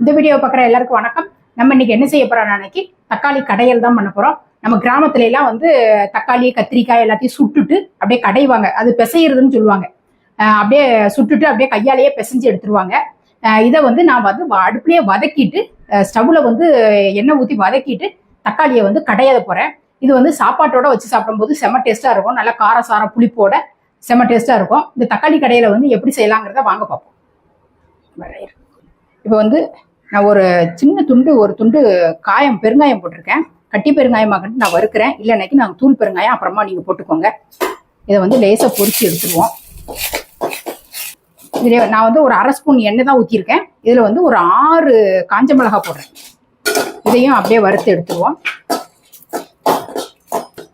இந்த வீடியோ பார்க்குற எல்லாருக்கும் வணக்கம். நம்ம இன்னைக்கு என்ன செய்ய போறோம்? அன்னைக்கு தக்காளி கடையல் தான் பண்ண போறோம். நம்ம கிராமத்துல எல்லாம் வந்து தக்காளி கத்திரிக்காய் எல்லாத்தையும் சுட்டுட்டு அப்படியே கடைவாங்க. அது பிசைறதுன்னு சொல்லுவாங்க. அப்படியே சுட்டுட்டு அப்படியே கையாலேயே பிசைஞ்சு எடுத்துருவாங்க. இதை வந்து நான் வந்து அடுப்புலேயே வதக்கிட்டு ஸ்டவ்ல வந்து எண்ணெய் ஊற்றி வதக்கிட்டு தக்காளியை வந்து கடைய போறேன். இது வந்து சாப்பாட்டோட வச்சு சாப்பிடும்போது செம டேஸ்டா இருக்கும். நல்லா காரசார புளிப்போட செம டேஸ்டா இருக்கும். இந்த தக்காளி கடையில வந்து எப்படி செய்யலாங்கிறத வாங்க பார்ப்போம். இப்போ வந்து நான் ஒரு துண்டு பெருங்காயம் போட்டிருக்கேன். கட்டி பெருங்காயமாக நான் வறுக்கிறேன். இல்லைனாக்கி நான் தூள் பெருங்காயம் அப்புறமா நீங்கள் போட்டுக்கோங்க. இதை வந்து லேசாக பொரிச்சு எடுத்துருவோம். இதில் நான் வந்து ஒரு அரை ஸ்பூன் எண்ணெய் தான் ஊற்றிருக்கேன். இதில் வந்து ஒரு 6 காஞ்ச மிளகாய் போடுறேன். இதையும் அப்படியே வறுத்து எடுத்துருவோம்.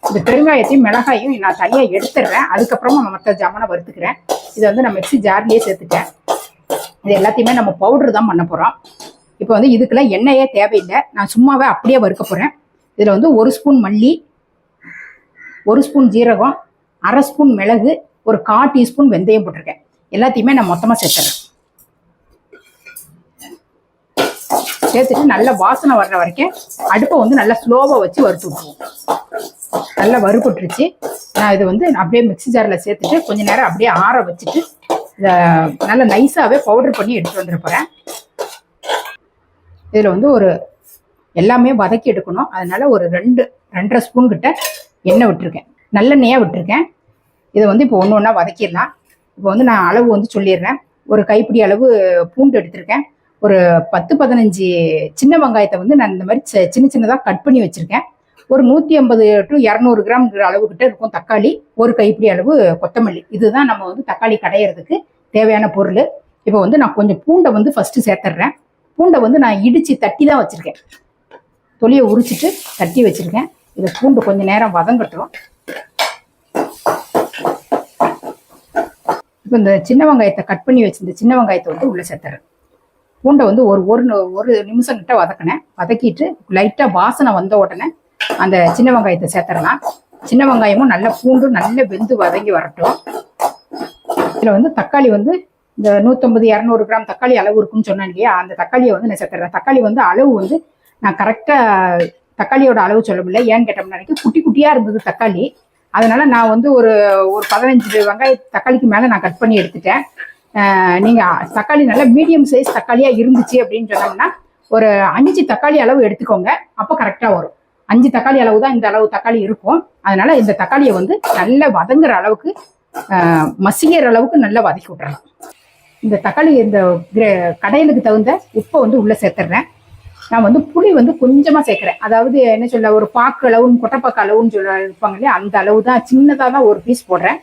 இந்த பெருங்காயத்தையும் மிளகாயும் நான் தனியாக எடுத்துடுறேன். அதுக்கப்புறமா மற்ற ஜாமானை வறுத்துக்கிறேன். இதை வந்து நான் மிக்ஸி ஜார்லேயே சேர்த்துட்டேன். இது எல்லாத்தையுமே நம்ம பவுடர் தான் பண்ண போகிறோம். இப்போ வந்து இதுக்கெல்லாம் எண்ணெயே தேவையில்லை. நான் சும்மாவே அப்படியே வறுக்க போகிறேன். இதில் வந்து 1 ஸ்பூன் மல்லி, 1 ஸ்பூன் ஜீரகம், அரை ஸ்பூன் மிளகு, ஒரு 1/4 டீஸ்பூன் வெந்தயம் போட்டிருக்கேன். எல்லாத்தையுமே நான் மொத்தமாக சேர்த்துறேன். சேர்த்துட்டு நல்ல வாசனை வர்ற வரைக்கும் அடுப்பை வந்து நல்லா ஸ்லோவாக வச்சு வறுத்து விட்டுருவோம். நல்லா வறுபட்டுருச்சு. நான் இது வந்து அப்படியே மிக்ஸி ஜாரில் சேர்த்துட்டு கொஞ்ச நேரம் அப்படியே ஆற வச்சுட்டு இதை நல்லா நைஸாகவே பவுடர் பண்ணி எடுத்துகிட்டு வந்துட போகிறேன். இதில் வந்து எல்லாமே வதக்கி எடுக்கணும். அதனால ஒரு 2.5 ஸ்பூன் கிட்ட எண்ணெய் விட்டுருக்கேன். நல்லெண்ணெயாக விட்டுருக்கேன். இதை வந்து இப்போ ஒன்று ஒன்றா வதக்கிடலாம். இப்போ வந்து நான் அளவு வந்து சொல்லிடுறேன். ஒரு கைப்பிடி அளவு பூண்டு எடுத்திருக்கேன். ஒரு 10-15 சின்ன வெங்காயத்தை வந்து நான் இந்த மாதிரி சின்னதாக கட் பண்ணி வச்சுருக்கேன். ஒரு 150 to 200 கிராம் அளவுக்கிட்ட இருக்கும் தக்காளி. ஒரு கைப்பிடி அளவு கொத்தமல்லி. இதுதான் நம்ம வந்து தக்காளி கடையிறதுக்கு தேவையான பொருள். இப்போ வந்து நான் கொஞ்சம் பூண்டை வந்து ஃபஸ்ட்டு சேர்த்துட்றேன். பூண்டை வந்து நான் இடித்து தட்டி தான் வச்சுருக்கேன். தொலியை உரிச்சிட்டு தட்டி வச்சுருக்கேன். இதை பூண்டு கொஞ்சம் நேரம் வதங்கட்டும். இப்போ இந்த சின்ன வெங்காயத்தை கட் பண்ணி வச்சிருந்த சின்ன வெங்காயத்தை வந்து உள்ளே சேர்த்துறேன். பூண்டை வந்து ஒரு நிமிஷம் கிட்ட வதக்கினேன். வதக்கிட்டு லைட்டாக வாசனை வந்த உடனே அந்த சின்ன வெங்காயத்தை சேர்த்துடலாம். சின்ன வெங்காயமும் நல்ல பூண்டும் நல்ல வெந்து வதங்கி வரட்டும். இதில் வந்து தக்காளி வந்து இந்த 150-200 கிராம் தக்காளி அளவு இருக்குன்னு சொன்னேன் இல்லையா, அந்த தக்காளியை வந்து நான் சேர்த்துறேன். தக்காளி வந்து அளவு வந்து நான் கரெக்டாக தக்காளியோட அளவு சொல்ல முடியல. ஏன்னு கேட்டோம்னா குட்டி குட்டியாக இருந்தது தக்காளி. அதனால நான் வந்து ஒரு 15 வெங்காய தக்காளிக்கு மேலே நான் கட் பண்ணி எடுத்துட்டேன். நீங்கள் தக்காளி நல்லா மீடியம் சைஸ் தக்காளியாக இருந்துச்சு அப்படின்னு சொன்னோம்னா ஒரு 5 தக்காளி அளவு எடுத்துக்கோங்க. அப்போ கரெக்டாக வரும். 5 தக்காளி அளவு தான் இந்த அளவு தக்காளி இருக்கும். அதனால இந்த தக்காளியை வந்து நல்லா வதங்குற அளவுக்கு மசிகிற அளவுக்கு நல்லா வதக்கி விட்டுறலாம். இந்த தக்காளி இந்த கடையிலுக்கு தகுந்த உப்பை வந்து உள்ளே சேர்த்துடுறேன். நான் வந்து புளி வந்து கொஞ்சமாக சேர்க்குறேன். அதாவது என்ன சொல்ல, ஒரு பாக்கு அளவுன்னு கொட்டைப்பாக்கு அளவுன்னு சொல்ல இருப்பாங்க இல்லையா, அந்த அளவு தான். சின்னதாக தான் ஒரு பீஸ் போடுறேன்.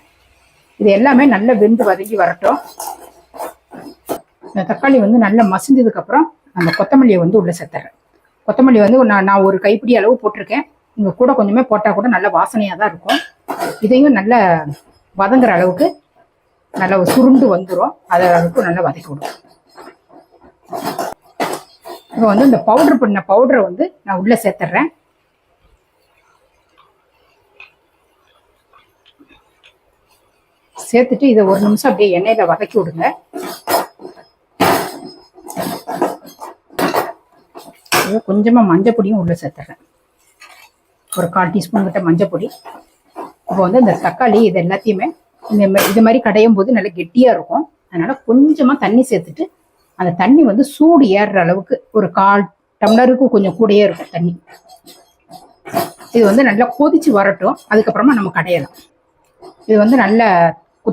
இது எல்லாமே நல்லா வெந்து வதங்கி வரட்டும். இந்த தக்காளி வந்து நல்லா மசிஞ்சதுக்கப்புறம் அந்த கொத்தமல்லியை வந்து உள்ளே சேர்த்துறேன். கொத்தமல்லி வந்து நான் ஒரு கைப்பிடி அளவு போட்டிருக்கேன். இங்கே கூட கொஞ்சமே போட்டால் கூட நல்ல வாசனையாக தான் இருக்கும். இதையும் நல்ல வதங்குற அளவுக்கு நல்லா சுருண்டு வந்துடும். அதை அளவுக்கு நல்லா வதக்கி விடும். இப்போ வந்து இந்த பவுடர் பண்ண பவுடரை வந்து நான் உள்ளே சேர்த்துட்றேன். சேர்த்துட்டு இதை ஒரு நிமிஷம் அப்படியே எண்ணெயில் வதக்கி விடுங்க. கொஞ்சமாக மஞ்சள் பொடியும் உள்ளே சேர்த்துறேன். ஒரு 1/4 டீஸ்பூன் கிட்ட மஞ்சள் பொடி. இப்போ வந்து இந்த தக்காளி இது எல்லாத்தையுமே இது மாதிரி கடையும் போது நல்லா கெட்டியாக இருக்கும். அதனால கொஞ்சமாக தண்ணி சேர்த்துட்டு அந்த தண்ணி வந்து சூடு ஏறுற அளவுக்கு ஒரு 1/4 டம்ளருக்கு கொஞ்சம் கூடயே இருக்கும் தண்ணி. இது வந்து நல்லா கொதிச்சு வரட்டும். அதுக்கப்புறமா நம்ம கடையலாம். இது வந்து நல்ல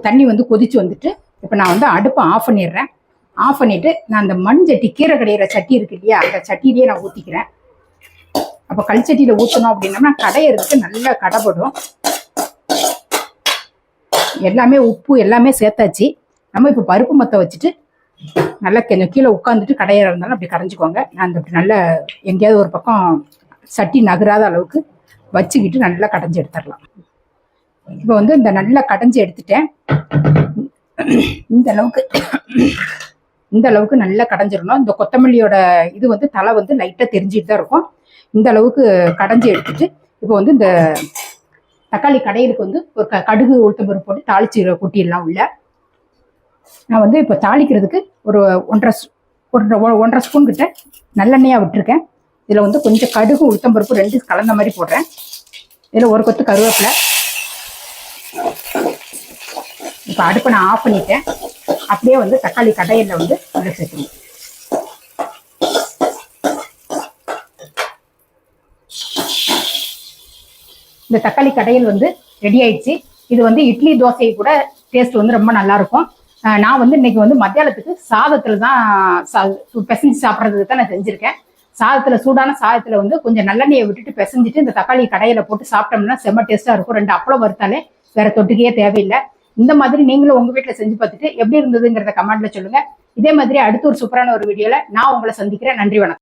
தண்ணி வந்து கொதிச்சு வந்துட்டு இப்போ நான் வந்து அடுப்பை ஆஃப் பண்ணிடுறேன். ஆஃப் பண்ணிட்டு நான் அந்த மண் சட்டி, கீரை கடையிற சட்டி இருக்கு இல்லையா, அந்த சட்டிலேயே நான் ஊற்றிக்கிறேன். அப்போ கல் சட்டியில் ஊற்றணும் அப்படின்னோம்னா கடையிறதுக்கு நல்லா கடைப்படும். எல்லாமே உப்பு எல்லாமே சேர்த்தாச்சு. நம்ம இப்போ பருப்பு மத்த வச்சுட்டு நல்லா கொஞ்சம் கீழே உட்காந்துட்டு கடையிற இருந்தாலும் அப்படி கரைஞ்சிக்கோங்க. நான் அந்த நல்ல எங்கேயாவது ஒரு பக்கம் சட்டி நகராத அளவுக்கு வச்சுக்கிட்டு நல்லா கடைஞ்சி எடுத்துடலாம். இப்போ வந்து இந்த நல்லா கடைஞ்சி எடுத்துட்டேன். இந்த அளவுக்கு நல்லா கடைஞ்சிடணும். இந்த கொத்தமல்லியோட இது வந்து தலை வந்து லைட்டாக தெரிஞ்சிட்டு தான் இருக்கும். இந்த அளவுக்கு கடைஞ்சி எடுத்துட்டு இப்போ வந்து இந்த தக்காளி கடையிலுக்கு வந்து ஒரு கடுகு உளுத்தம்பருப்பு போட்டு தாளிச்சு கொட்டிடலாம் உள்ள. நான் வந்து இப்போ தாளிக்கிறதுக்கு ஒரு 1.5 ஸ்பூன் கிட்ட நல்லெண்ணெயாக விட்டுருக்கேன். இதில் வந்து கொஞ்சம் கடுகு உளுத்தம்பருப்பு 2 கலந்த மாதிரி போடுறேன். இதில் ஒரு கொத்து கருவேப்பிலை. இப்போ அடுப்பை நான் ஆஃப் பண்ணிட்டேன். அப்படியே வந்து தக்காளி கடையில் வந்து உள்ள சேர்த்துக்கணும். இந்த தக்காளி கடையில் வந்து ரெடி ஆயிடுச்சு. இது வந்து இட்லி தோசை கூட டேஸ்ட் வந்து ரொம்ப நல்லா இருக்கும். நான் வந்து இன்னைக்கு வந்து மத்தியானத்துக்கு சாதத்துல தான் பிசைஞ்சு சாப்பிட்றதுக்கு தான் நான் செஞ்சிருக்கேன். சூடான சாதத்துல வந்து கொஞ்சம் நல்லெண்ணெயை விட்டுட்டு பிசைஞ்சிட்டு இந்த தக்காளி கடையில போட்டு சாப்பிட்டோம்னா செம்ம டேஸ்டா இருக்கும். 2 அப்பளம் வறுத்தாலே வேற தொட்டுக்கையே தேவையில்லை. இந்த மாதிரி நீங்களும் உங்க வீட்டுல செஞ்சு பார்த்துட்டு எப்படி இருந்ததுங்கிறத கமெண்ட்ல சொல்லுங்க. இதே மாதிரி அடுத்த ஒரு சூப்பரான ஒரு வீடியோல நான் உங்களை சந்திக்கிறேன். நன்றி, வணக்கம்.